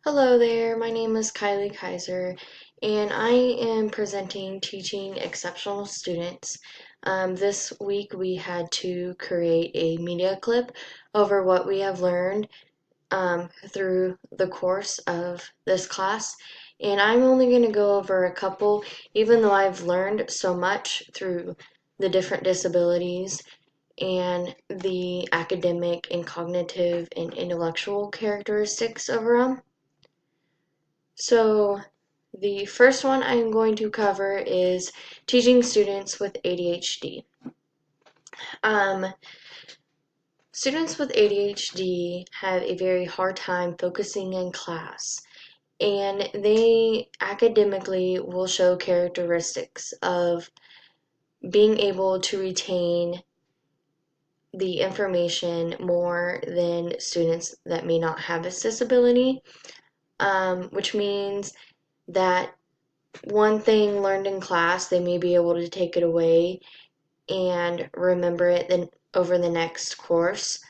Hello there, my name is Kylie Kaiser, and I am presenting Teaching Exceptional Students. This week we had to create a media clip over what we have learned through the course of this class, and I'm only going to go over a couple, even though I've learned so much through the different disabilities and the academic and cognitive and intellectual characteristics of them. So the first one I'm going to cover is teaching students with ADHD. Um, Students with ADHD have a very hard time focusing in class, and they academically will show characteristics of being able to retain the information more than students that may not have this disability, which means that one thing learned in class, they may be able to take it away and remember it then over the next course.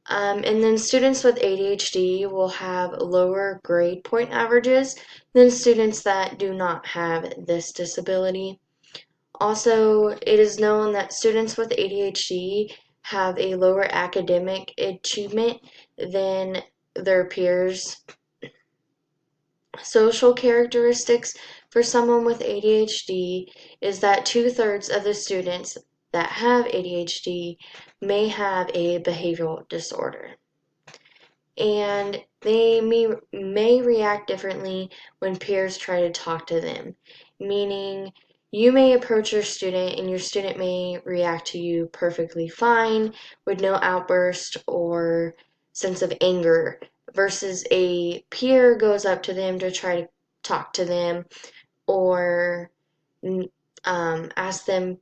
And then students with ADHD will have lower grade point averages than students that do not have this disability. Also, it is known that students with ADHD have a lower academic achievement than their peers. Social characteristics for someone with ADHD is that 2/3 of the students that have ADHD may have a behavioral disorder. And they may react differently when peers try to talk to them, meaning you may approach your student and your student may react to you perfectly fine with no outburst or sense of anger, versus a peer goes up to them to try to talk to them or ask them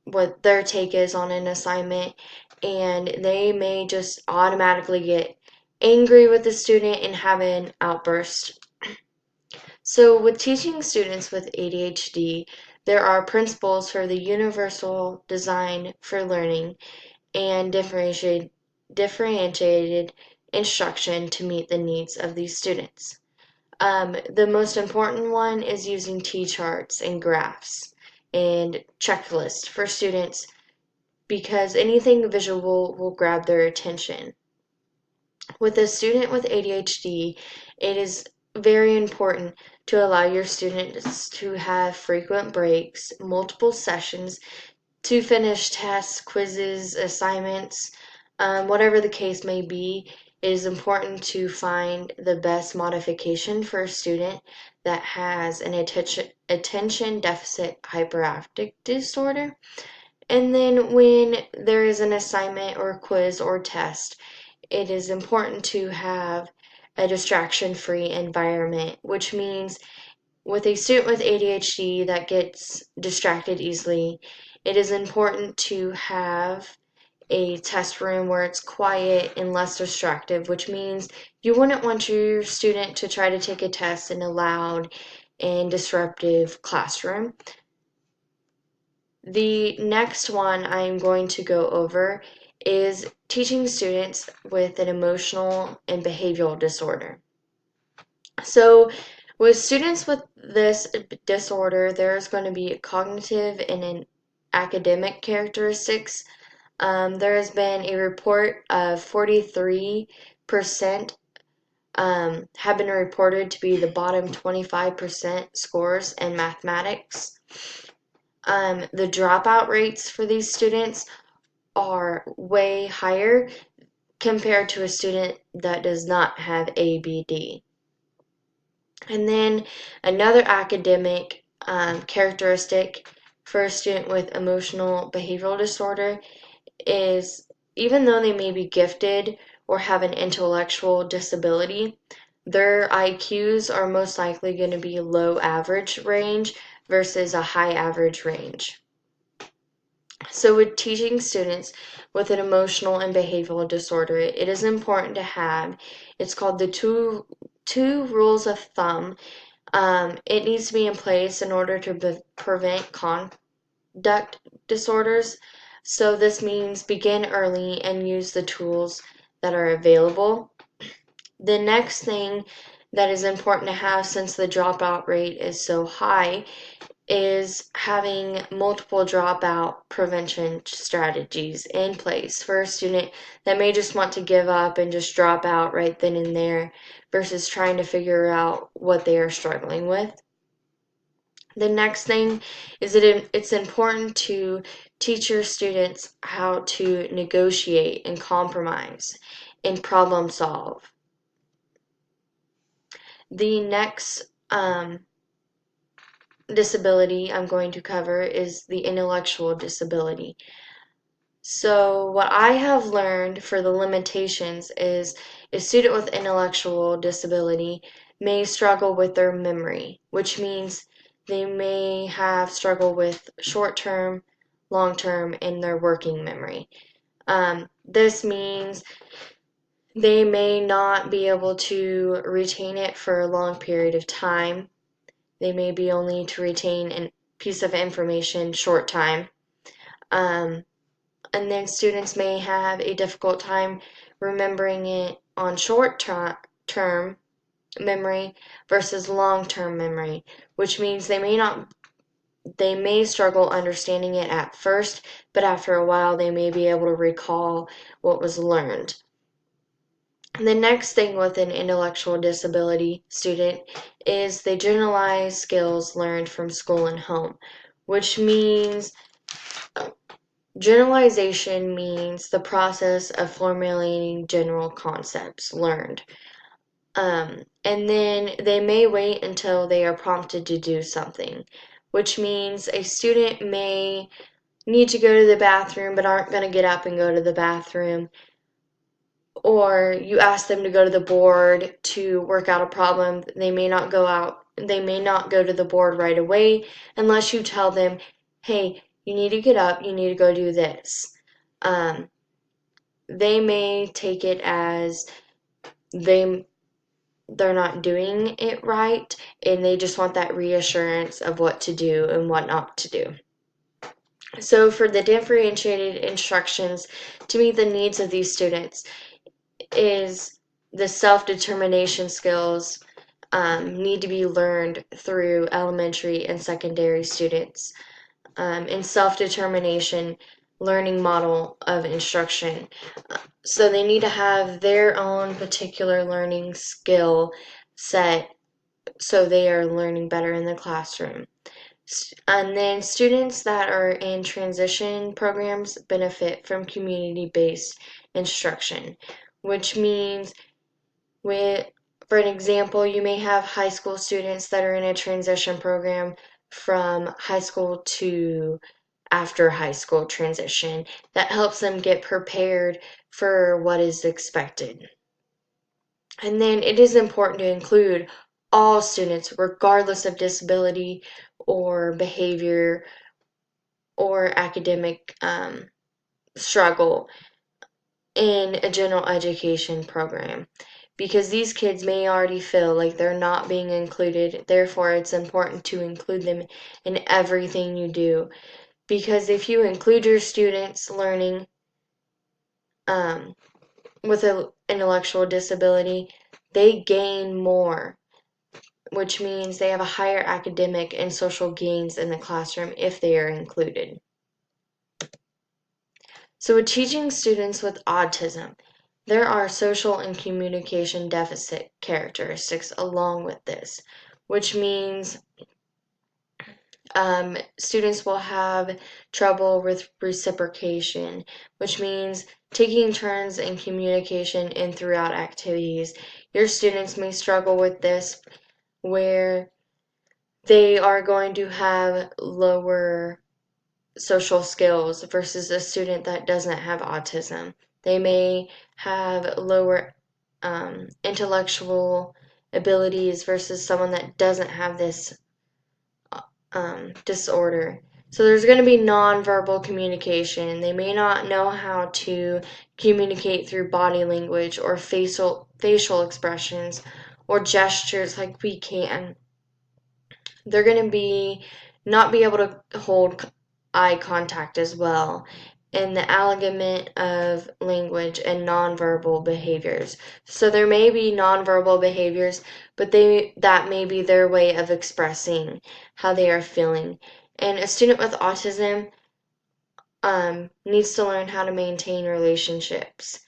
what their take is on an assignment, and they may just automatically get angry with the student and have an outburst. So, with teaching students with ADHD, there are principles for the universal design for learning and differentiated instruction to meet the needs of these students. The most important one is using T-charts and graphs and checklists for students because anything visual will grab their attention. With a student with ADHD, it is very important to allow your students to have frequent breaks, multiple sessions to finish tests, quizzes, assignments, whatever the case may be. It is important to find the best modification for a student that has an attention deficit hyperactive disorder. And then when there is an assignment or quiz or test, it is important to have a distraction-free environment, which means with a student with ADHD that gets distracted easily, it is important to have a test room where it's quiet and less distractive, which means you wouldn't want your student to try to take a test in a loud and disruptive classroom. The next one I'm going to go over is teaching students with an emotional and behavioral disorder. So, with students with this disorder, there's going to be cognitive and an academic characteristics. There has been a report of 43% have been reported to be the bottom 25% scores in mathematics. The dropout rates for these students are way higher compared to a student that does not have ABD. And then another academic characteristic for a student with emotional behavioral disorder is even though they may be gifted or have an intellectual disability, their IQs are most likely going to be low average range versus a high average range. So, with teaching students with an emotional and behavioral disorder, it is important to have, it's called the two rules of thumb. It needs to be in place in order to prevent conduct disorders. So, this means begin early and use the tools that are available. The next thing that is important to have since the dropout rate is so high is having multiple dropout prevention strategies in place for a student that may just want to give up and just drop out right then and there versus trying to figure out what they are struggling with. The next thing is that it's important to teach your students how to negotiate and compromise and problem solve. The next disability I'm going to cover is the intellectual disability. So what I have learned for the limitations is a student with intellectual disability may struggle with their memory, which means they may have struggle with short-term, long-term, and their working memory. This means they may not be able to retain it for a long period of time. They may be only to retain a piece of information short time. And then students may have a difficult time remembering it on short-term memory versus long-term memory, which means they may struggle understanding it at first, but after a while they may be able to recall what was learned. The next thing with an intellectual disability student is they generalize skills learned from school and home, which means generalization means the process of formulating general concepts learned. And then they may wait until they are prompted to do something, which means a student may need to go to the bathroom but aren't going to get up and go to the bathroom. Or you ask them to go to the board to work out a problem, they may not go to the board right away unless you tell them, hey, you need to get up, you need to go do this. They may take it as they're not doing it right, and they just want that reassurance of what to do and what not to do. So for the differentiated instructions to meet the needs of these students is the self-determination skills need to be learned through elementary and secondary students. And self-determination learning model of instruction. So they need to have their own particular learning skill set so they are learning better in the classroom. And then students that are in transition programs benefit from community-based instruction, which means for an example, you may have high school students that are in a transition program from high school to after high school transition that helps them get prepared for what is expected. And then it is important to include all students, regardless of disability or behavior or academic struggle, in a general education program, because these kids may already feel like they're not being included. Therefore, it's important to include them in everything you do, because if you include your students learning with an intellectual disability, they gain more, which means they have a higher academic and social gains in the classroom if they are included. So with teaching students with autism, there are social and communication deficit characteristics along with this, which means students will have trouble with reciprocation, which means taking turns in communication and throughout activities. Your students may struggle with this where they are going to have lower social skills versus a student that doesn't have autism. They may have lower intellectual abilities versus someone that doesn't have this disorder. So there's going to be nonverbal communication. They may not know how to communicate through body language or facial expressions or gestures like we can. They're going to not be able to hold eye contact as well, and the alignment of language and nonverbal behaviors. So there may be nonverbal behaviors, but that may be their way of expressing how they are feeling. And a student with autism needs to learn how to maintain relationships.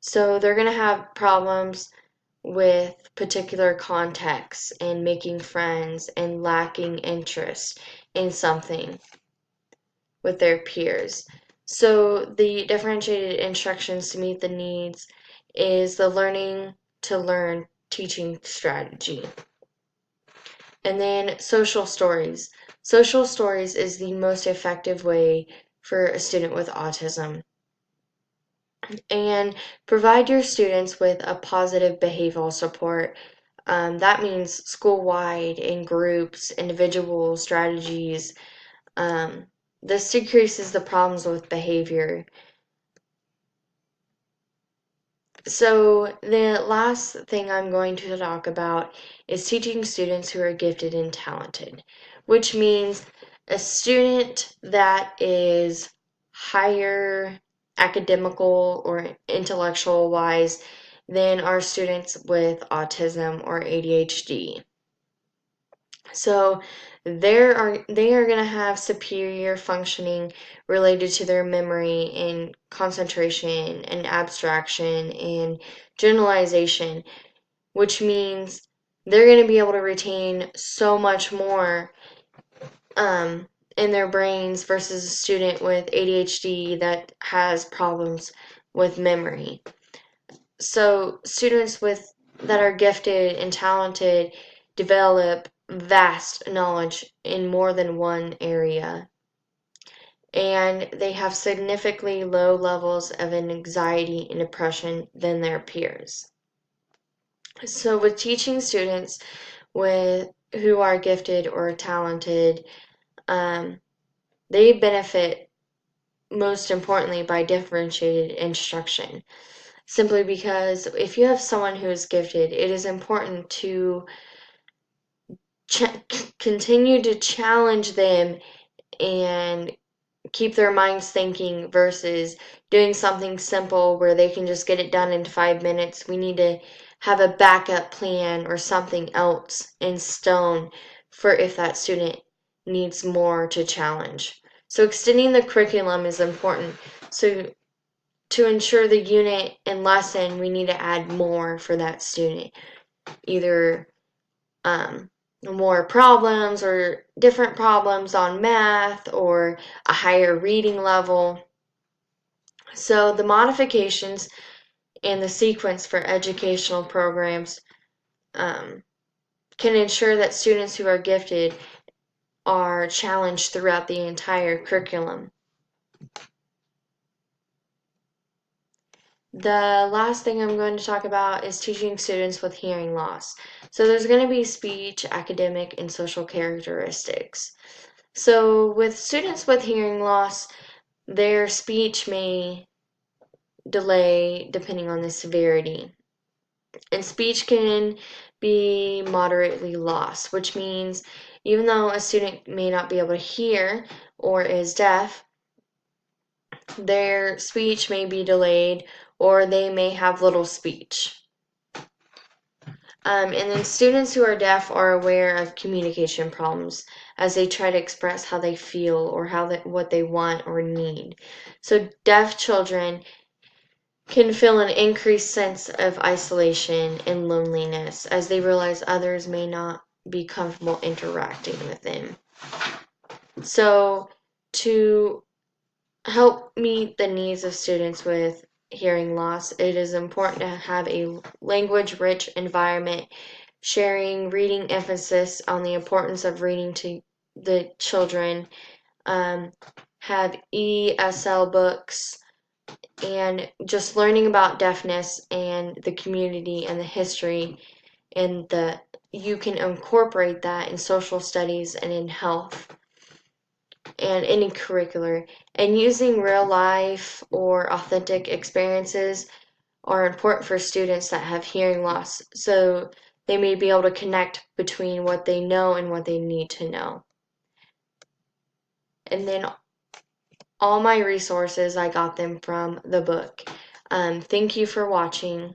So they're going to have problems with particular contexts and making friends and lacking interest in something with their peers. So the differentiated instructions to meet the needs is the learning to learn teaching strategy. And then social stories. Social stories is the most effective way for a student with autism. And provide your students with a positive behavioral support. That means school-wide, in groups, individual strategies. This decreases the problems with behavior. So the last thing I'm going to talk about is teaching students who are gifted and talented, which means a student that is higher academical or intellectual wise than our students with autism or ADHD. So they are going to have superior functioning related to their memory and concentration and abstraction and generalization, which means they're going to be able to retain so much more in their brains versus a student with ADHD that has problems with memory. So students that are gifted and talented develop vast knowledge in more than one area, and they have significantly low levels of anxiety and depression than their peers. So with teaching students who are gifted or talented, they benefit most importantly by differentiated instruction. Simply because if you have someone who is gifted, it is important to continue to challenge them and keep their minds thinking versus doing something simple where they can just get it done in 5 minutes. We need to have a backup plan or something else in stone for if that student needs more to challenge. So extending the curriculum is important. So to ensure the unit and lesson, we need to add more for that student. Either more problems or different problems on math or a higher reading level. So the modifications and the sequence for educational programs can ensure that students who are gifted are challenged throughout the entire curriculum. The last thing I'm going to talk about is teaching students with hearing loss. So there's going to be speech, academic, and social characteristics. So with students with hearing loss, their speech may delay depending on the severity. And speech can be moderately lost, which means even though a student may not be able to hear or is deaf, their speech may be delayed or they may have little speech. And then students who are deaf are aware of communication problems as they try to express how they feel or what they want or need. So deaf children can feel an increased sense of isolation and loneliness as they realize others may not be comfortable interacting with them. So to help meet the needs of students with hearing loss, it is important to have a language-rich environment, sharing reading emphasis on the importance of reading to the children, have ESL books, and just learning about deafness and the community and the history, and you can incorporate that in social studies and in health and any curricular. And using real life or authentic experiences are important for students that have hearing loss, so they may be able to connect between what they know and what they need to know. And then all my resources, I got them from the book. Thank you for watching.